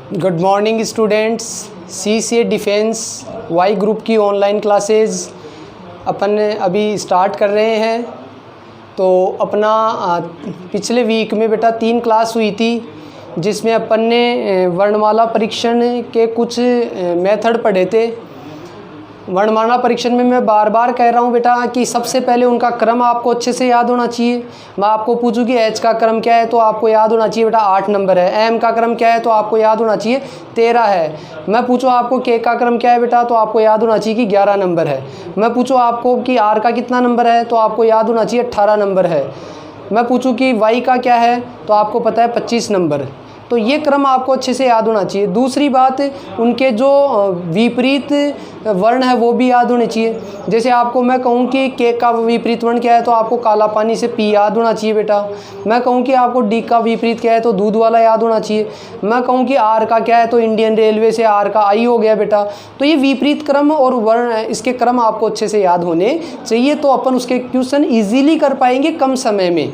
Good morning students. CCA defence Y group की online classes अपन अभी स्टार्ट कर रहे हैं। तो अपना पिछले वीक में बेटा 3 क्लास हुई थी, जिसमें अपन ने वर्णमाला परीक्षण के कुछ मेथड पढ़े थे। वर्णमाला परीक्षण में मैं बार बार कह रहा हूँ बेटा कि सबसे पहले उनका क्रम आपको अच्छे से याद होना चाहिए। मैं आपको पूछूँ कि H का क्रम क्या है तो आपको याद होना चाहिए बेटा 8 नंबर है। M का क्रम क्या है तो आपको याद होना चाहिए 13 है। मैं पूछूँ आपको K का क्रम क्या है बेटा तो आपको याद होना चाहिए कि 11 नंबर है। मैं पूछूँ आपको कि R का कितना नंबर है तो आपको याद होना चाहिए 18 नंबर है। मैं पूछूँ कि Y का क्या है तो आपको पता है 25 नंबर। तो ये क्रम आपको अच्छे से याद होना चाहिए। दूसरी बात, उनके जो विपरीत वर्ण है वो भी याद होने चाहिए। जैसे आपको मैं कहूँ कि के का विपरीत वर्ण क्या है तो आपको काला पानी से पी याद होना चाहिए बेटा। मैं कहूँ कि आपको डी का विपरीत क्या है तो दूध वाला याद होना चाहिए। मैं कहूँ कि आर का क्या है तो इंडियन रेलवे से आर का आई हो गया बेटा। तो ये विपरीत क्रम और वर्ण है, इसके क्रम आपको अच्छे से याद होने चाहिए, तो अपन उसके क्वेश्चन ईजिली कर पाएंगे कम समय में।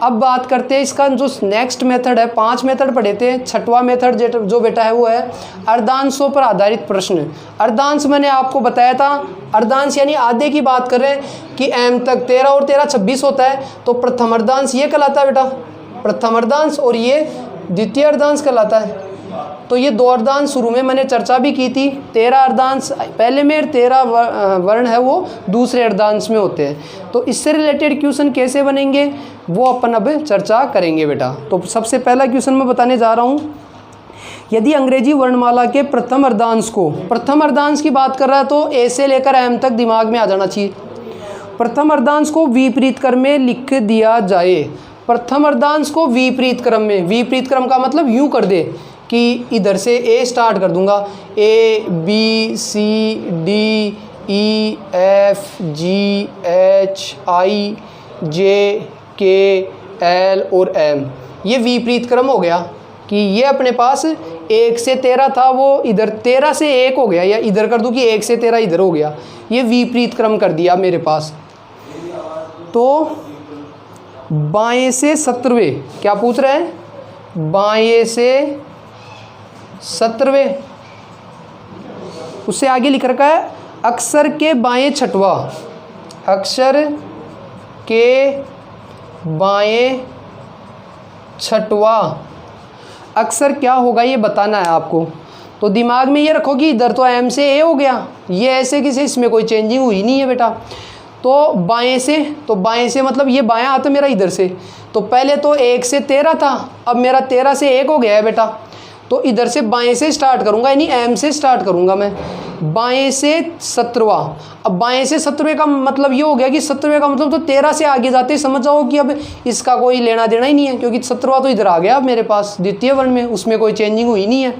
अब बात करते हैं इसका जो नेक्स्ट मेथड है। 5 मेथड पढ़े थे। 6वां मेथड जो बेटा है वो है अर्धांशों पर आधारित प्रश्न। अर्धांश मैंने आपको बताया था, अर्धांश यानी आधे की बात कर रहे हैं कि m तक 13 और 13 26 होता है। तो प्रथम अर्धांश ये कहलाता है बेटा, प्रथम अर्धांश, और ये द्वितीय अर्धांश कहलाता है। तो ये 2 अर्धांश शुरू में मैंने चर्चा भी की थी। 13 अर्धांश पहले में, 13 वर्ण है वो दूसरे अर्धांश में होते हैं। तो इससे रिलेटेड क्वेश्चन कैसे बनेंगे वो अपन अब चर्चा करेंगे बेटा। तो सबसे पहला क्वेश्चन मैं बताने जा रहा हूँ। यदि अंग्रेजी वर्णमाला के प्रथम अर्धांश को, प्रथम अर्धांश की बात कर रहा है तो ए से लेकर एम तक दिमाग में आ जाना चाहिए। प्रथम अर्धांश को विपरीत क्रम में लिख दिया जाए। प्रथम अर्धांश को विपरीत क्रम में, विपरीत क्रम का मतलब यूँ कर दे कि इधर से ए स्टार्ट कर दूंगा, A B C D E F G H I J K L और एम। ये विपरीत क्रम हो गया कि ये अपने पास 1 से 13 था, वो इधर 13 से 1 हो गया, या इधर कर दूं कि 1 से 13 इधर हो गया। ये विपरीत क्रम कर दिया मेरे पास। तो बाएं से 17वें क्या पूछ रहे हैं, बाएं से 17वें। उससे आगे लिख रखा है अक्षर के बाएं 6वां, अक्षर के बाएं 6वां अक्षर क्या होगा ये बताना है आपको। तो दिमाग में ये रखो कि इधर तो एम से ए हो गया, ये ऐसे किसे, इसमें कोई चेंजिंग हुई नहीं है बेटा। तो बाएं से, तो बाएं से मतलब ये बायां हाथ मेरा इधर से। तो पहले तो 1 से 13 था, अब मेरा 13 से 1 हो गया है बेटा। तो इधर से बाएं से स्टार्ट करूंगा, यानी एम से स्टार्ट करूंगा मैं। बाएं से 17वां, अब बाएं से 17वें का मतलब ये हो गया कि 17वें का मतलब तो 13 से आगे जाते ही समझ जाओ कि अब इसका कोई लेना देना ही नहीं है, क्योंकि 17वां तो इधर आ गया मेरे पास द्वितीय वर्ण में, उसमें कोई चेंजिंग हुई नहीं है।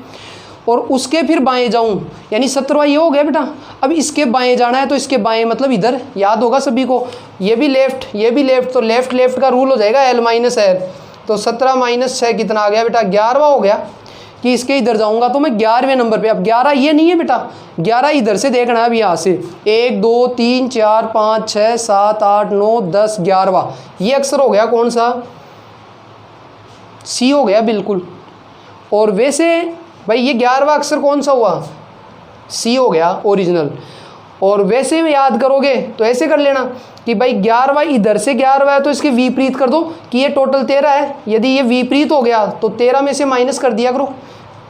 और उसके फिर बाएं जाऊं, यानी 17वां ये हो गया बेटा। अब इसके बाएं जाना है तो इसके बाएं मतलब इधर, याद होगा सभी को, ये भी लेफ्ट ये भी लेफ्ट, तो लेफ्ट लेफ्ट का रूल हो जाएगा L - L। तो 17 - 6 कितना आ गया बेटा, 11वां हो गया। कि इसके इधर जाऊंगा तो मैं 11वें नंबर पे। अब 11 ये नहीं है बेटा, 11 इधर से देखना है। अब यहाँ से 1 2 3 4 5 6 7 8 9 10 11वां ये अक्षर हो गया कौन सा, सी हो गया बिल्कुल। और वैसे भाई ये 11वां अक्षर कौन सा हुआ, सी हो गया ओरिजिनल। और वैसे में याद करोगे तो ऐसे कर लेना कि भाई 11वां इधर से 11वां है तो इसके विपरीत कर दो कि ये टोटल 13 है। यदि ये विपरीत हो गया तो 13 में से माइनस कर दिया करो,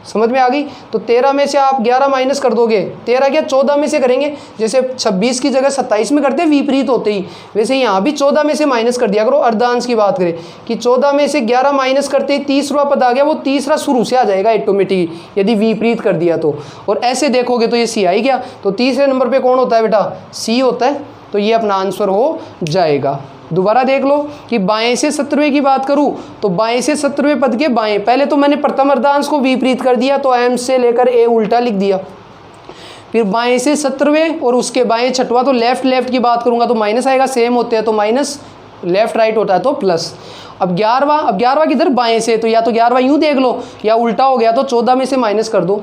समझ में आ गई। तो 13 में से आप 11 माइनस कर दोगे, 13 क्या 14 में से करेंगे। जैसे 26 की जगह 27 में करते विपरीत होते ही, वैसे यहाँ भी 14 में से माइनस कर दिया करो। अर्धांश की बात करें कि 14 में से 11 माइनस करते ही 30वां पद आ गया, वो तीसरा शुरू से आ जाएगा ऑटोमेटिक यदि विपरीत कर दिया तो। और ऐसे देखोगे तो ये सी आ ही गया। तो तीसरे नंबर पर कौन होता है बेटा, सी होता है। तो ये अपना आंसर हो जाएगा। दोबारा देख लो कि बाएं से 17वें की बात करूं तो बाएं से 17वें पद के बाएं, पहले तो मैंने प्रथम अर्धांश को विपरीत कर दिया तो एम से लेकर ए उल्टा लिख दिया। फिर बाएं से 17वें और उसके बाएं 6वां, तो लेफ्ट लेफ्ट की बात करूंगा तो माइनस आएगा, सेम होते हैं तो माइनस, लेफ्ट राइट होता है तो प्लस। अब 11वां किधर, बाएं से, तो या तो 11वां यूँ देख लो या उल्टा हो गया तो 14 में से माइनस कर दो।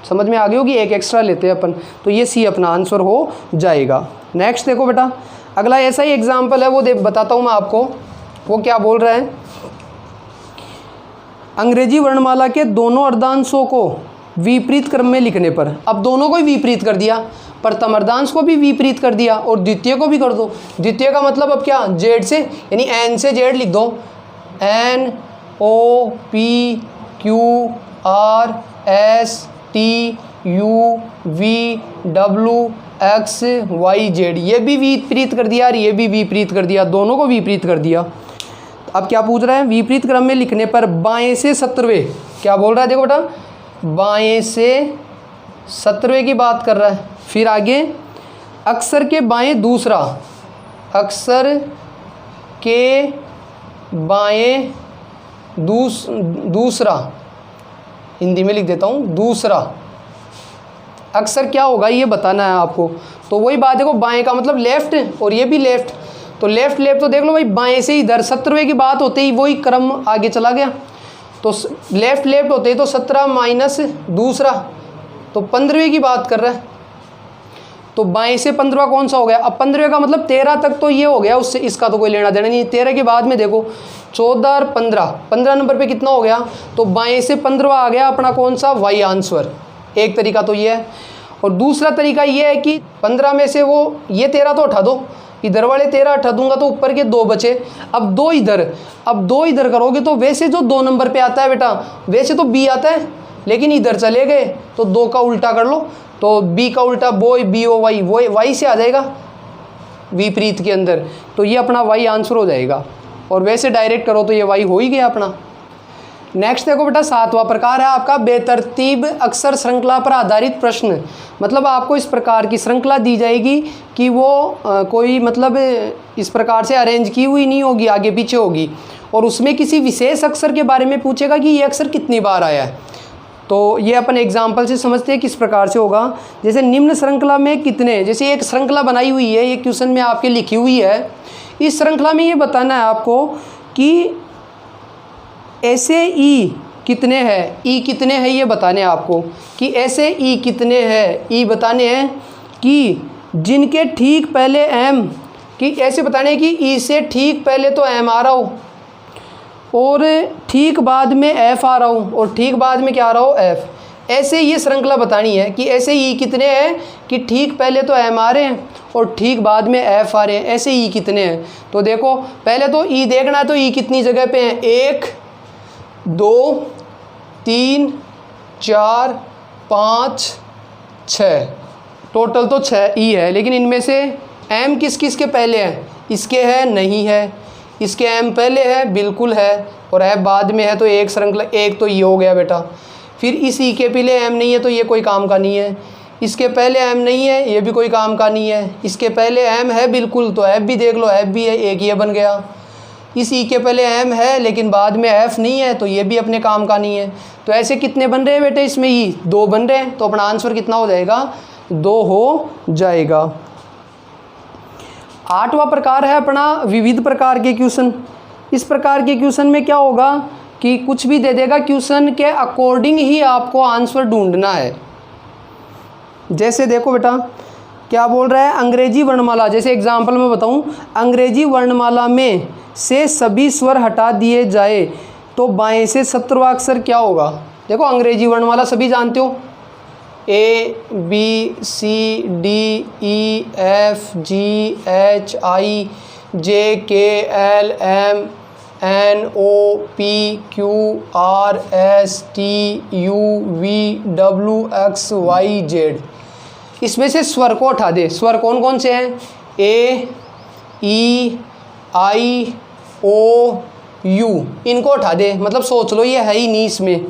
समझ में आ गई होगी, एक एक्स्ट्रा लेते हैं अपन। तो ये सी अपना आंसर हो जाएगा। नेक्स्ट देखो बेटा, अगला ऐसा ही एग्जाम्पल है, वो बताता हूँ मैं आपको। वो क्या बोल रहे हैं, अंग्रेजी वर्णमाला के दोनों अर्धांशों को विपरीत क्रम में लिखने पर, अब दोनों को ही विपरीत कर दिया, प्रथम अर्धांश को भी विपरीत कर दिया और द्वितीय को भी कर दो। द्वितीय का मतलब अब क्या, जेड से, यानी एन से जेड लिख दो, N O P Q R S T U V W X Y Z, ये भी विपरीत कर दिया और ये भी विपरीत कर दिया, दोनों को विपरीत कर दिया। अब क्या पूछ रहा है, विपरीत क्रम में लिखने पर बाएं से 17वें, क्या बोल रहा है, देखो बेटा, बाएं से 17वें की बात कर रहा है। फिर आगे, अक्षर के बाएं दूसरा, अक्षर के बाएं दूसरा, हिंदी में लिख देता हूँ, दूसरा अक्षर क्या होगा ये बताना है आपको। तो वही बात, देखो बाएं का मतलब लेफ्ट और ये भी लेफ्ट, तो लेफ्ट लेफ्ट तो देख लो भाई, बाएं से इधर 17वें की बात होते ही वही क्रम आगे चला गया, तो लेफ्ट लेफ्ट होते ही तो 17 माइनस दूसरा, तो 15वें की बात कर रहा है। तो बाएं से 15वां कौन सा हो गया, अब 15वें का मतलब 13 तक तो ये हो गया, उससे इसका तो कोई लेना देना नहीं। 13 के बाद में देखो 14 और 15 नंबर पे कितना हो गया, तो बाएं से 15वां आ गया अपना कौन सा, वाई आंसर। एक तरीका तो ये है, और दूसरा तरीका ये है कि 15 में से वो ये 13 तो उठा दो, इधर वाले 13 हटा दूंगा तो ऊपर के 2 बचे, अब 2 इधर, अब 2 इधर करोगे तो वैसे जो 2 नंबर पे आता है बेटा, वैसे तो बी आता है, लेकिन इधर चले गए तो 2 का उल्टा कर लो, तो बी का उल्टा बॉय, बी ओ वाई, वो वाई से आ जाएगा विपरीत के अंदर, तो ये अपना वाई आंसर हो जाएगा। और वैसे डायरेक्ट करो तो ये वाई हो ही गया अपना। नेक्स्ट देखो बेटा, 7वां प्रकार है आपका बेतरतीब अक्षर श्रृंखला पर आधारित प्रश्न। मतलब आपको इस प्रकार की श्रृंखला दी जाएगी कि वो कोई मतलब इस प्रकार से अरेंज की हुई नहीं होगी, आगे पीछे होगी, और उसमें किसी विशेष अक्षर के बारे में पूछेगा कि ये अक्षर कितनी बार आया है। तो ये अपन एग्जाम्पल से समझते हैं किस प्रकार से होगा। जैसे निम्न श्रृंखला में कितने, जैसे एक श्रृंखला बनाई हुई है, ये क्वेश्चन में आपके लिखी हुई है, इस श्रृंखला में ये बताना है आपको कि ऐसे ई कितने हैं, ई कितने हैं ये बताने हैं आपको, कि ऐसे ई कितने हैं, ई बताने हैं कि जिनके ठीक पहले एम, कि ऐसे बताने हैं कि ई से ठीक पहले तो एम आ रहा हो और ठीक बाद में एफ आ रहा हो और ठीक बाद में क्या आ रहा हो, एफ। ऐसे ये श्रृंखला बतानी है कि ऐसे ई कितने हैं कि ठीक पहले तो एम आ रहे हैं और ठीक बाद में एफ आ रहे हैं, ऐसे ई कितने हैं। तो देखो पहले तो ई देखना है, तो ई कितनी जगह पे हैं, 1 2 3 4 5 6, टोटल तो 6 ई है, लेकिन इनमें से एम किस किस के पहले है, इसके है नहीं है, इसके एम पहले है बिल्कुल है, और एफ बाद में है, तो एक श्रृंखला, एक तो ये हो गया बेटा। फिर इस ई के पहले एम नहीं है तो ये कोई काम का नहीं है, इसके पहले एम नहीं है ये भी कोई काम का नहीं है, इसके पहले एम है बिल्कुल तो एफ भी देख लो, एफ भी है, एक ये बन गया। इस ई के पहले एम है लेकिन बाद में एफ नहीं है तो ये भी अपने काम का नहीं है। तो ऐसे कितने बन रहे हैं बेटे, इसमें ई 2 बन रहे हैं, तो अपना आंसर कितना हो जाएगा, 2 हो जाएगा। 8वां प्रकार है अपना विविध प्रकार के क्वेश्चन। इस प्रकार के क्वेश्चन में क्या होगा कि कुछ भी दे देगा, क्वेश्चन के अकॉर्डिंग ही आपको आंसर ढूंढना है। जैसे देखो बेटा क्या बोल रहा है, अंग्रेजी वर्णमाला, जैसे एग्जाम्पल में बताऊं, अंग्रेजी वर्णमाला में से सभी स्वर हटा दिए जाए तो बाएं से 17वां अक्षर क्या होगा। देखो अंग्रेजी वर्णमाला सभी जानते हो, A B C D E F G H I J K L M N O P Q R S T U V W X Y Z। इसमें से स्वर को हटा दे। स्वर कौन कौन से हैं, A E I O U, इनको हटा दे, मतलब सोच लो ये है ही नहीं इसमें।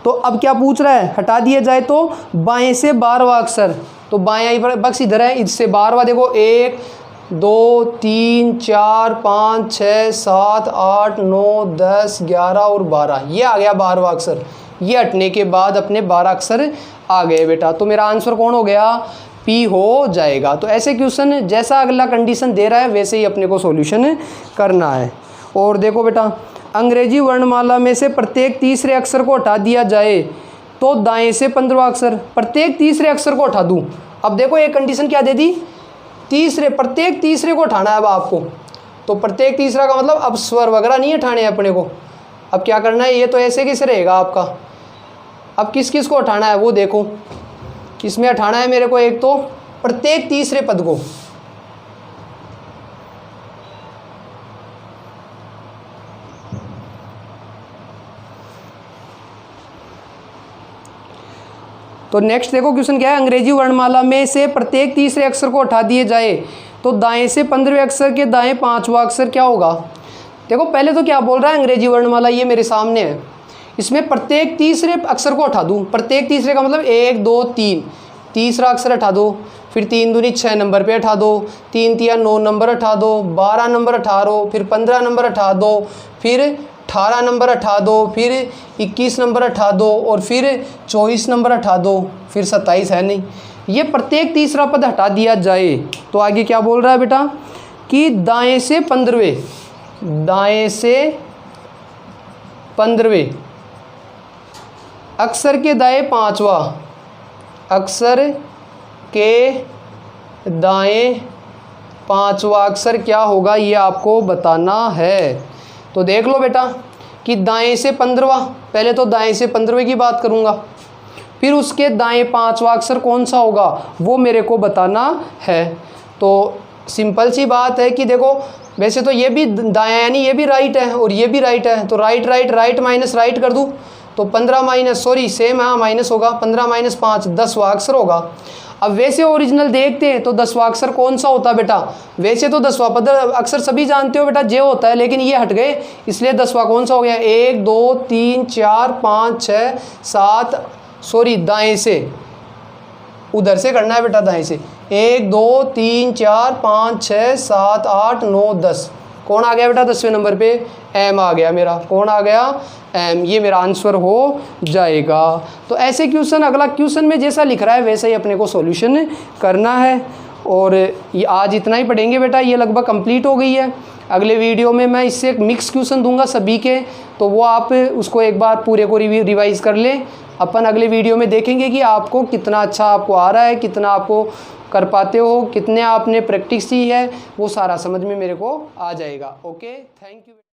तो अब क्या पूछ रहा है, हटा दिया जाए तो बाएं से 12वां अक्षर, तो बाएं बक्स इधर है, इससे 12वां देखो 1 2 3 4 5 6 7 8 9 10 11 और 12, ये आ गया 12वां अक्षर। ये हटने के बाद अपने 12 अक्षर आ गए बेटा, तो मेरा आंसर कौन हो गया, पी हो जाएगा। तो ऐसे क्वेश्चन जैसा अगला कंडीशन दे रहा है वैसे ही अपने को सॉल्यूशन करना है। और देखो बेटा, अंग्रेजी वर्णमाला में से प्रत्येक तीसरे अक्षर को हटा दिया जाए तो दाएं से 15वां अक्षर, प्रत्येक तीसरे अक्षर को हटा दूं। अब देखो ये कंडीशन क्या दे दी, तीसरे, प्रत्येक तीसरे को हटाना है अब आपको। तो प्रत्येक तीसरा का मतलब अब स्वर वगैरह नहीं हटाने हैं अपने को, अब क्या करना है, ये तो ऐसे कैसे रहेगा आपका। अब किस किस को हटाना है वो देखो, इसमें हटाना है मेरे को एक तो प्रत्येक तीसरे पद को, तो नेक्स्ट देखो क्वेश्चन क्या है, अंग्रेजी वर्णमाला में से प्रत्येक तीसरे अक्षर को हटा दिए जाए तो दाएं से 15वें अक्षर के दाएं 5वां अक्षर क्या होगा। देखो पहले तो क्या बोल रहा है, अंग्रेजी वर्णमाला ये मेरे सामने है, इसमें प्रत्येक तीसरे अक्षर को हटा दूँ, प्रत्येक तीसरे का मतलब 1 2 3, तीसरा अक्षर हटा दो, फिर 3 दूनी 6 नंबर पे हटा दो, 3 तिया 9 नंबर हटा दो, 12 नंबर हटा दो, फिर 15 नंबर हटा दो, फिर 18 नंबर हटा दो, फिर 21 नंबर हटा दो, और फिर 24 नंबर हटा दो, फिर 27 है नहीं। ये प्रत्येक तीसरा पद हटा दिया जाए तो आगे क्या बोल रहा है बेटा कि दाएं से 15वें, दाएं से 15वें अक्षर के दाएं 5वां अक्षर के दाएं 5वां अक्षर क्या होगा, ये आपको बताना है। तो देख लो बेटा कि दाएं से 15वां, पहले तो दाएं से 15वें की बात करूंगा, फिर उसके दाएं 5वां अक्षर कौन सा होगा वो मेरे को बताना है। तो सिंपल सी बात है कि देखो वैसे तो ये भी दायां यानी ये भी राइट है और ये भी राइट है, तो right right right minus right कर दूँ तो 15 माइनस सॉरी सेम हाँ माइनस होगा, 15 माइनस 5 10वां अक्षर होगा। अब वैसे ओरिजिनल देखते हैं तो 10वां अक्षर कौन सा होता है बेटा, वैसे तो 10वां पद अक्षर सभी जानते हो बेटा जे होता है, लेकिन ये हट गए इसलिए 10वां कौन सा हो गया, 1 2 3 4 5 6 7 सॉरी दाएं से, उधर से करना है बेटा दाएं से, 1 2 3 4 5 6 7 8 9 10, कौन आ गया बेटा 10वें नंबर पे, एम आ गया मेरा, कौन आ गया एम, ये मेरा आंसर हो जाएगा। तो ऐसे क्वेश्चन अगला क्वेश्चन में जैसा लिख रहा है वैसा ही अपने को सॉल्यूशन करना है। और ये आज इतना ही पढ़ेंगे बेटा, ये लगभग कंप्लीट हो गई है। अगले वीडियो में मैं इससे एक मिक्स क्वेश्चन दूंगा सभी के, तो वो आप उसको एक बार पूरे को रिवाइज कर लें। अपन अगले वीडियो में देखेंगे कि आपको कितना अच्छा आपको आ रहा है, कितना आपको कर पाते हो, कितने आपने प्रैक्टिस की है, वो सारा समझ में मेरे को आ जाएगा। Okay, thank you.